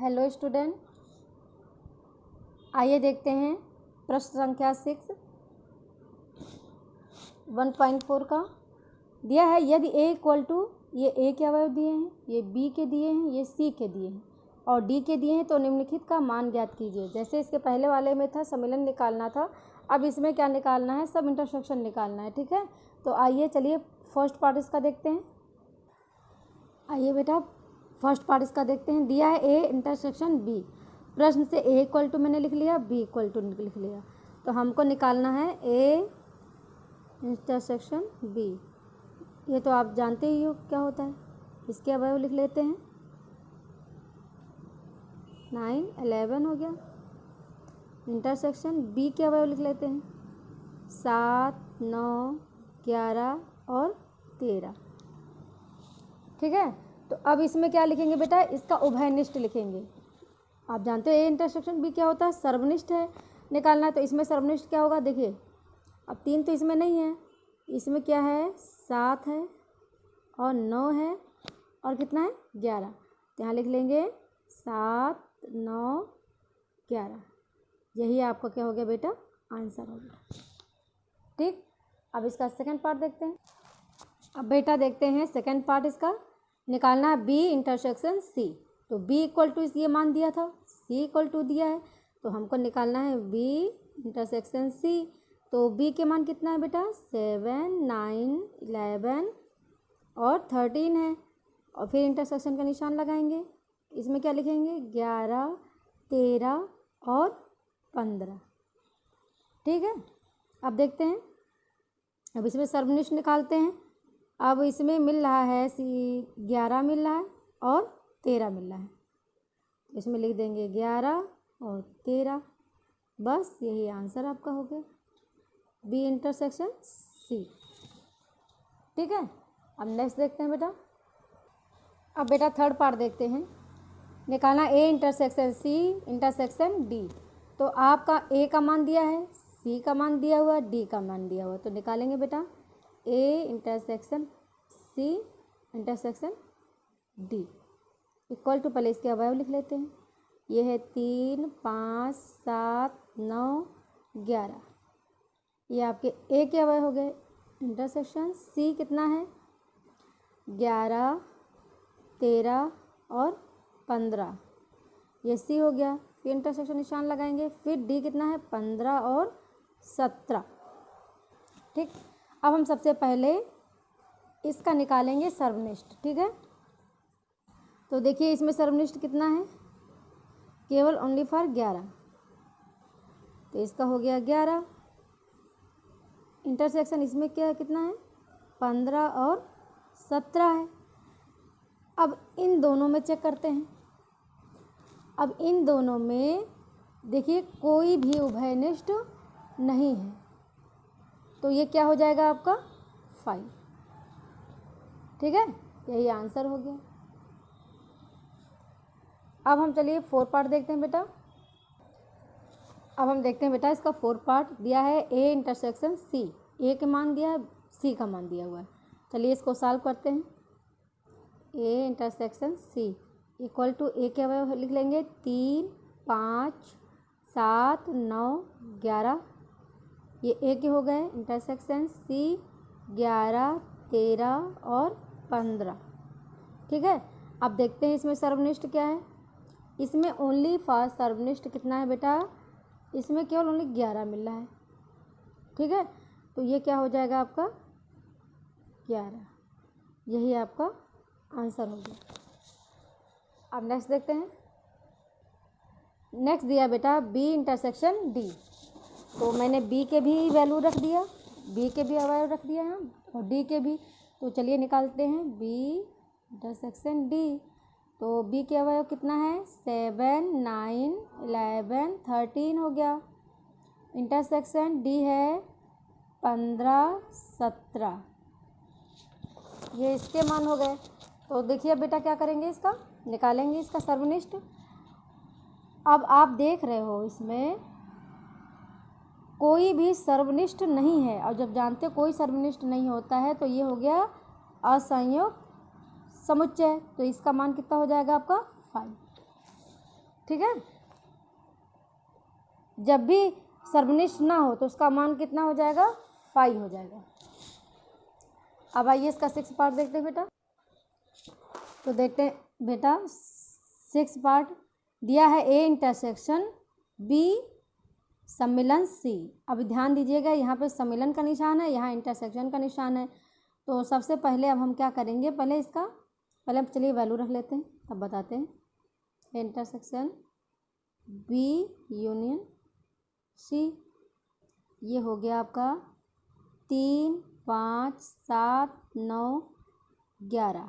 Hello student, आइए देखते हैं प्रश्न संख्या 1.4 का। दिया है यदि ए इक्वल टू, ये ए के अवयव दिए हैं, ये बी के दिए हैं, ये सी के दिए हैं और डी के दिए हैं, तो निम्नलिखित का मान ज्ञात कीजिए। जैसे इसके पहले वाले में था सम्मिलन निकालना था, अब इसमें क्या निकालना है, सब इंटरसेक्शन निकालना है। ठीक है, तो आइए चलिए फर्स्ट पार्ट इसका देखते हैं। आइए बेटा फर्स्ट पार्ट इसका देखते हैं। दिया है ए इंटरसेक्शन बी, प्रश्न से ए इक्वल टू मैंने लिख लिया, बी इक्वल टू लिख लिया, तो हमको निकालना है ए इंटरसेक्शन बी। ये तो आप जानते ही हो क्या होता है। इसके अवयव लिख लेते हैं, 9 11 हो गया। इंटरसेक्शन बी के अवयव लिख लेते हैं, 7 9 11 और 13। ठीक है, तो अब इसमें क्या लिखेंगे बेटा, इसका उभयनिष्ठ लिखेंगे। आप जानते हो ए इंटरसेक्शन बी क्या होता है, सर्वनिष्ठ है, निकालना है। तो इसमें सर्वनिष्ठ क्या होगा, देखिए अब 3 तो इसमें नहीं है, इसमें क्या है 7 है और 9 है और कितना है 11। तो यहाँ लिख लेंगे 7 9 11। यही आपका क्या हो गया बेटा, आंसर हो गया। ठीक, अब इसका सेकंड पार्ट देखते हैं। अब बेटा देखते हैं सेकंड पार्ट, इसका निकालना है बी इंटरसेक्शन सी। तो बी इक्वल टू ये मान दिया था, सी इक्वल टू दिया है, तो हमको निकालना है बी इंटरसेक्शन सी। तो बी के मान कितना है बेटा, 7 9 11 और 13 है। और फिर इंटरसेक्शन का निशान लगाएंगे। इसमें क्या लिखेंगे, 11 13 और 15। ठीक है, अब देखते हैं, अब इसमें सर्वनिष्ठ निकालते हैं। अब इसमें मिल रहा है 11 मिल रहा है और 13 मिल रहा है, तो इसमें लिख देंगे 11 और 13। बस यही आंसर आपका हो गया, बी इंटरसेक्शन सी। ठीक है, अब नेक्स्ट देखते हैं बेटा। अब बेटा थर्ड पार्ट देखते हैं। निकालना A intersection C intersection D. तो आपका ए का मान दिया है, सी का मान दिया हुआ, डी का मान दिया हुआ, तो निकालेंगे बेटा A intersection C intersection D equal to, पहले इसके अवयव लिख लेते हैं। ये है 3 5 7 9 11। ये आपके ए के अवयव हो गए। इंटरसेक्शन सी कितना है, 11 13 और 15। ये सी हो गया। फिर इंटरसेक्शन निशान लगाएंगे। फिर डी कितना है, 15 और 17। ठीक, अब हम सबसे पहले इसका निकालेंगे सर्वनिष्ठ। ठीक है, तो देखिए इसमें सर्वनिष्ठ कितना है, केवल ओनली फॉर 11, तो इसका हो गया 11। इंटरसेक्शन इसमें क्या कितना है, 15 और 17 है। अब इन दोनों में चेक करते हैं। अब इन दोनों में देखिए कोई भी उभयनिष्ठ नहीं है, तो ये क्या हो जाएगा आपका 5। ठीक है, यही आंसर हो गया। अब हम चलिए 4 पार्ट देखते हैं बेटा। अब हम देखते हैं बेटा इसका 4 पार्ट। दिया है ए इंटरसेक्शन सी, ए के मान दिया है, सी का मान दिया हुआ है। चलिए इसको सॉल्व करते हैं। A intersection C equal to, A के अवयव लिख लेंगे 3 5 7 9 11। ये ए के हो गए। इंटरसेक्शन सी 11 13 और 15। ठीक है, अब देखते हैं इसमें सर्वनिष्ठ क्या है। इसमें ओनली फॉर सर्वनिष्ठ कितना है बेटा, इसमें केवल ओनली 11 मिल रहा है। ठीक है, तो ये क्या हो जाएगा आपका 11। यही आपका आंसर हो गया। अब नेक्स्ट देखते हैं। नेक्स्ट दिया बेटा बी इंटरसेक्शन डी। तो मैंने बी के भी वैल्यू रख दिया, बी के भी अवयव रख दिया हम और डी के भी। तो चलिए निकालते हैं बी इंटरसेक्शन डी। तो बी के अवयव कितना है, 7 9 11 13 हो गया। इंटरसेक्शन डी है 15 17। ये इसके मान हो गए। तो देखिए बेटा क्या करेंगे, इसका निकालेंगे इसका सर्वनिष्ठ। अब आप देख रहे हो इसमें कोई भी सर्वनिष्ठ नहीं है, और जब जानते हो कोई सर्वनिष्ठ नहीं होता है तो ये हो गया असंयोग समुच्चय। तो इसका मान कितना हो जाएगा आपका 5। ठीक है। जब भी सर्वनिष्ठ ना हो तो उसका मान कितना हो जाएगा, 5 हो जाएगा। अब आइए इसका 6 पार्ट देखते हैं बेटा। तो देखते हैं बेटा 6 पार्ट दिया है, ए इंटरसेक्शन बी सम्मिलन सी। अब ध्यान दीजिएगा, यहाँ पे सम्मिलन का निशान है, यहाँ इंटरसेक्शन का निशान है। तो सबसे पहले अब हम क्या करेंगे, पहले हम चलिए वैल्यू रख लेते हैं, तब बताते हैं। इंटरसेक्शन बी यूनियन सी, ये हो गया आपका 3, 5, 7, 9, 11।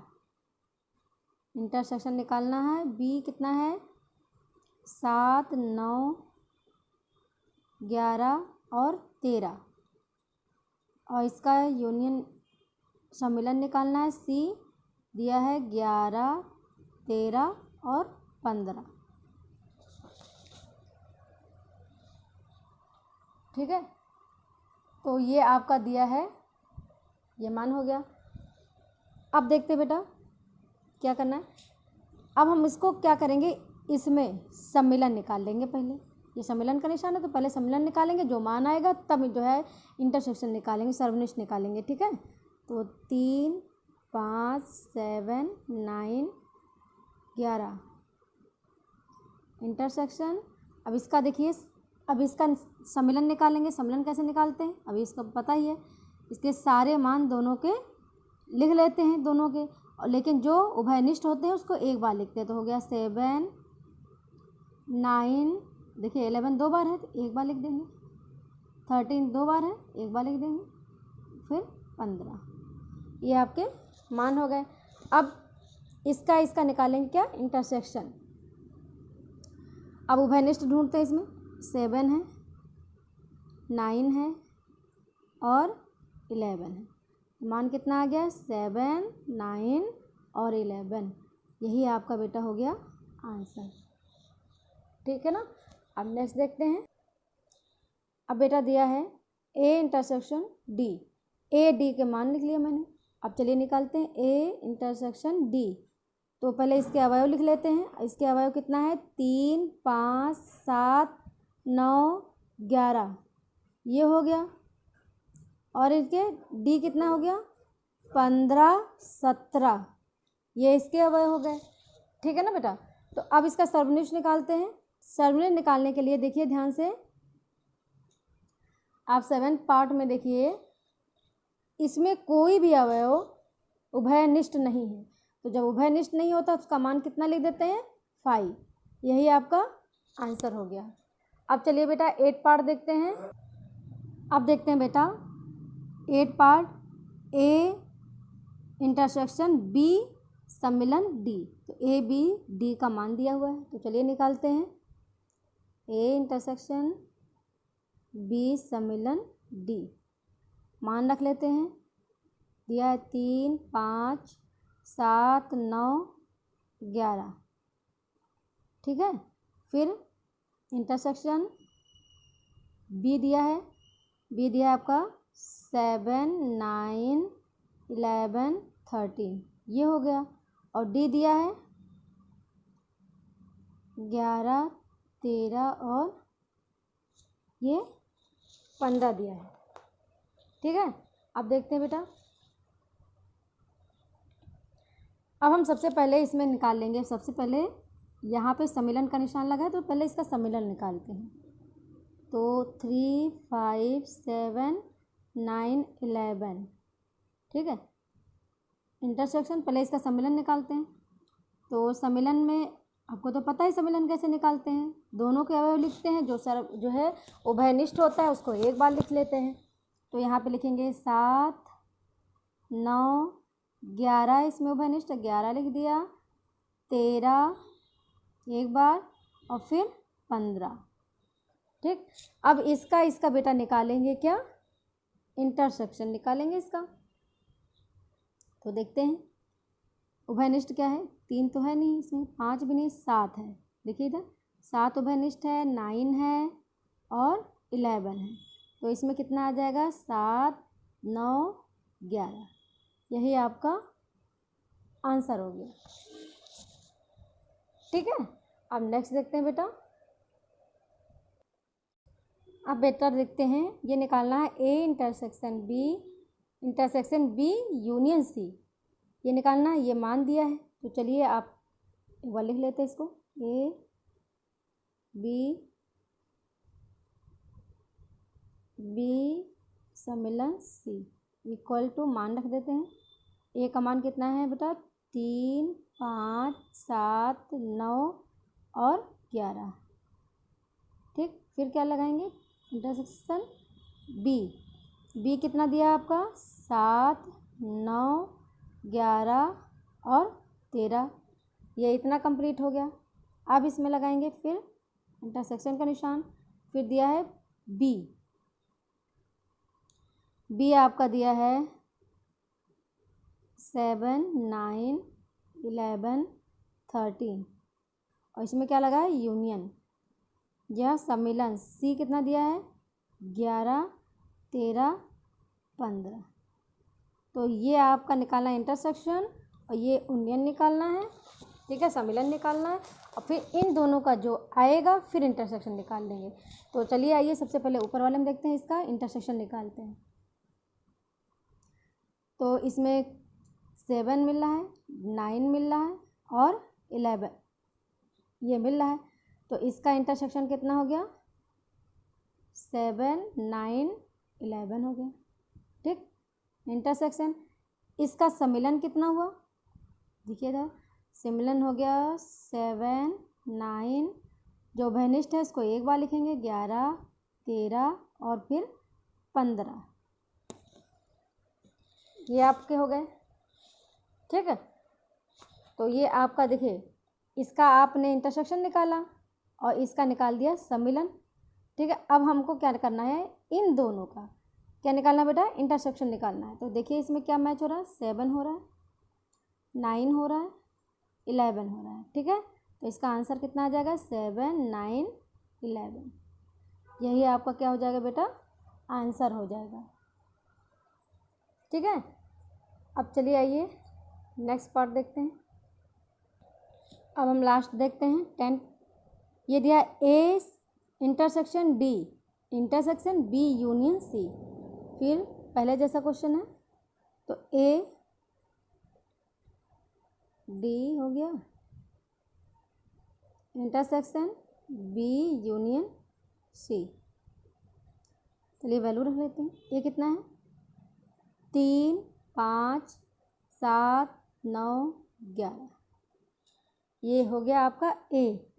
इंटरसेक्शन निकालना है, बी कितना है 7, 9, 11 और 13। और इसका यूनियन सम्मिलन निकालना है, सी दिया है 11, 13 और 15। ठीक है, तो ये आपका दिया है, ये मान हो गया। अब देखते बेटा क्या करना है। अब हम इसको क्या करेंगे, इसमें सम्मिलन निकाल लेंगे। पहले ये सम्मिलन का निशान है तो पहले सम्मिलन निकालेंगे, जो मान आएगा तब जो है इंटरसेक्शन निकालेंगे, सर्वनिष्ठ निकालेंगे। ठीक है, तो 3, 5, 7, 9, 11 इंटरसेक्शन। अब इसका देखिए, अब इसका सम्मिलन निकालेंगे। सम्मिलन कैसे निकालते हैं, अभी इसका पता ही है। इसके सारे मान दोनों के लिख लेते हैं, दोनों के, लेकिन जो उभयनिष्ठ होते हैं उसको एक बार लिखते हैं। तो हो गया 7, 9, देखिए 11 2 बार है तो एक बार लिख देंगे, 13 2 बार है एक बार लिख देंगे, फिर 15। ये आपके मान हो गए। अब इसका निकालेंगे क्या, इंटरसेक्शन। अब उभयनिष्ठ ढूंढते हैं। इसमें 7 है, 9 है और 11 है। मान कितना आ गया, 7, 9 और 11। यही आपका बेटा हो गया आंसर। ठीक है ना। अब नेक्स्ट देखते हैं। अब बेटा दिया है A intersection D, A D के मान लिख लिया मैंने। अब चलिए निकालते हैं ए इंटरसेक्शन डी। तो पहले इसके अवयव लिख लेते हैं। इसके अवयव कितना है, 3, 5, 7, 9, 11 ये हो गया। और इसके डी कितना हो गया, 15, 17 ये इसके अवयव हो गए। ठीक है ना बेटा। तो अब इसका सर्वनिष्ठ निकालते हैं। सर्वनिष्ठ निकालने के लिए देखिए ध्यान से, आप 7 पार्ट में देखिए, इसमें कोई भी अवयव उभयनिष्ठ नहीं है। तो जब उभयनिष्ठ नहीं होता उसका मान कितना लिख देते हैं, 5। यही आपका आंसर हो गया। अब चलिए बेटा 8 पार्ट देखते हैं। अब देखते हैं बेटा 8 पार्ट, ए इंटरसेक्शन बी सम्मिलन डी। तो ए बी डी का मान दिया हुआ है, तो चलिए निकालते हैं। ए इंटरसेक्शन बी सम्मिलन डी, मान रख लेते हैं। दिया है 3, 5, 7, 9, 11। ठीक है, फिर इंटरसेक्शन बी दिया है, बी दिया है आपका 7, 9, 11, 13 ये हो गया। और डी दिया है 11, 13 और ये 15 दिया है। ठीक है, अब देखते हैं बेटा। अब हम सबसे पहले इसमें निकाल लेंगे। सबसे पहले यहाँ पे सम्मिलन का निशान लगा है तो पहले इसका सम्मिलन निकालते हैं। तो 3, 5, 7, 9, 11। ठीक है, इंटरसेक्शन पहले इसका सम्मिलन निकालते हैं। तो सम्मिलन में आपको तो पता है सम्मिलन कैसे निकालते हैं, दोनों के अवयव लिखते हैं। जो है उभयनिष्ठ होता है उसको एक बार लिख लेते हैं। तो यहाँ पे लिखेंगे 7, 9, 11, इसमें उभयनिष्ठ 11 लिख दिया, 13 एक बार और फिर 15। ठीक, अब इसका बेटा निकालेंगे क्या, इंटरसेक्शन निकालेंगे इसका। तो देखते हैं उभयनिष्ठ क्या है, 3 तो है नहीं इसमें, 5 भी नहीं, 7 है। देखिए इधर 7 उभयनिष्ठ है, 9 है और 11 है। तो इसमें कितना आ जाएगा, 7, 9, 11। यही आपका आंसर हो गया। ठीक है, अब नेक्स्ट देखते हैं बेटा। अब बेटा देखते हैं, ये निकालना है A intersection B union C. ये निकालना है, ये मान दिया है। तो चलिए आप एक बार लिख लेते हैं इसको, ए बी सम्मिलन सी इक्वल टू मान रख देते हैं। ए का मान कितना है बेटा, 3, 5, 7, 9 और 11। ठीक, फिर क्या लगाएंगे, इंटरसेक्शन बी कितना दिया आपका, 7, 9, 11 और 13। ये इतना कंप्लीट हो गया। अब इसमें लगाएंगे फिर इंटरसेक्शन का निशान। फिर दिया है बी आपका दिया है 7, 9, 11, 13 और इसमें क्या लगा है, यूनियन। यह सम्मिलन सी कितना दिया है, 11, 13, 15। तो ये आपका निकालना है इंटरसेक्शन और ये यूनियन निकालना है। ठीक है, सम्मिलन निकालना है और फिर इन दोनों का जो आएगा फिर इंटरसेक्शन निकाल लेंगे। तो चलिए आइए सबसे पहले ऊपर वाले में देखते हैं, इसका इंटरसेक्शन निकालते हैं। तो इसमें 7 मिल रहा है, 9 मिल रहा है और 11 ये मिल रहा है। तो इसका इंटरसेक्शन कितना हो गया, 7, 9, 11 हो गया। ठीक, इंटरसेक्शन। इसका सम्मिलन कितना हुआ, देखिए इधर सम्मिलन हो गया 7, 9, जो वेनिस्ट है इसको एक बार लिखेंगे, 11, 13 और फिर 15। ये आपके हो गए। ठीक है, तो ये आपका देखिए, इसका आपने इंटरसेक्शन निकाला और इसका निकाल दिया सम्मिलन। ठीक है, अब हमको क्या करना है, इन दोनों का क्या निकालना है बेटा, इंटरसेक्शन निकालना है। तो देखिए इसमें क्या मैच हो रहा है, 7 हो रहा है, 9 हो रहा है, 11 हो रहा है। ठीक है, तो इसका आंसर कितना आ जाएगा, 7, 9, 11। यही आपका क्या हो जाएगा बेटा, आंसर हो जाएगा। ठीक है, अब चलिए आइए नेक्स्ट पार्ट देखते हैं। अब हम लास्ट देखते हैं 10। ये दिया A intersection B union C. फिर पहले जैसा क्वेश्चन है, तो ए डी हो गया, इंटरसेक्शन बी यूनियन सी। चलिए वैल्यू रख लेते हैं। ए कितना है, 3, 5, 7, 9, 11। ये हो गया आपका ए।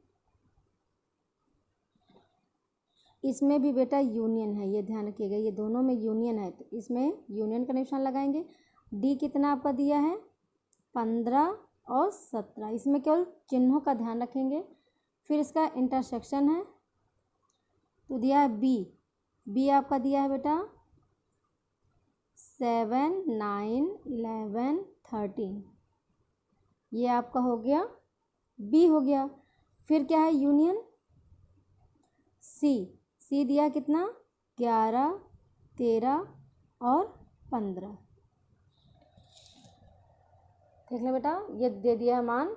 इसमें भी बेटा यूनियन है, ये ध्यान रखिएगा, ये दोनों में यूनियन है तो इसमें यूनियन का निशान लगाएंगे। डी कितना आपका दिया है, 15 और 17। इसमें केवल चिन्हों का ध्यान रखेंगे। फिर इसका इंटरसेक्शन है तो दिया है बी आपका दिया है बेटा 7, 9, 11, 13। ये आपका हो गया बी हो गया। फिर क्या है, यूनियन सी दिया कितना, 11, 13 और 15। देख ले बेटा, ये दे दिया है मान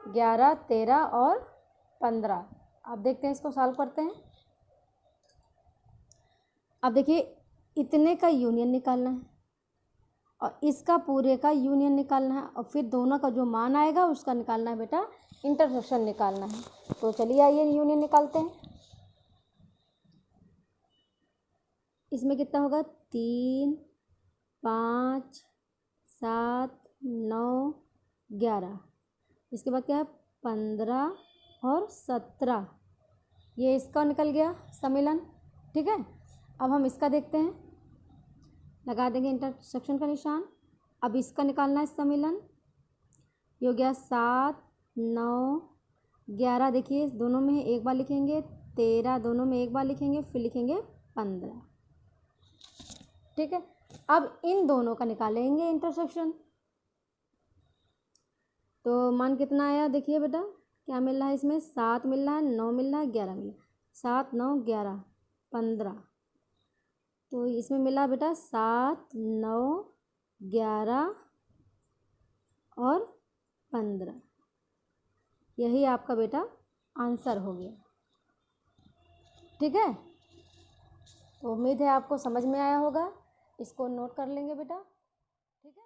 11, 13 और 15। अब देखते हैं, इसको सॉल्व करते हैं। अब देखिए, इतने का यूनियन निकालना है और इसका पूरे का यूनियन निकालना है और फिर दोनों का जो मान आएगा उसका निकालना है बेटा, इंटरसेक्शन निकालना है। तो चलिए आइए यूनियन निकालते हैं। इसमें कितना होगा, 3, 5, 7, 9, 11। इसके बाद क्या है, 15 और 17। ये इसका निकल गया सम्मिलन। ठीक है, अब हम इसका देखते हैं, लगा देंगे इंटरसेक्शन का निशान। अब इसका निकालना है सम्मिलन। ये हो गया 7, 9, 11। देखिए दोनों में एक बार लिखेंगे, 13 दोनों में एक बार लिखेंगे, फिर लिखेंगे 15। ठीक है, अब इन दोनों का निकालेंगे इंटरसेक्शन। तो मान कितना आया, देखिए बेटा क्या मिल रहा है, इसमें 7 मिल रहा है, 9 मिल रहा है, 11 मिल रहा है। 7, 9, 11, 15। तो इसमें मिला बेटा 7, 9, 11 और 15। यही आपका बेटा आंसर हो गया। ठीक है, तो उम्मीद है आपको समझ में आया होगा। इसको नोट कर लेंगे बेटा। ठीक है।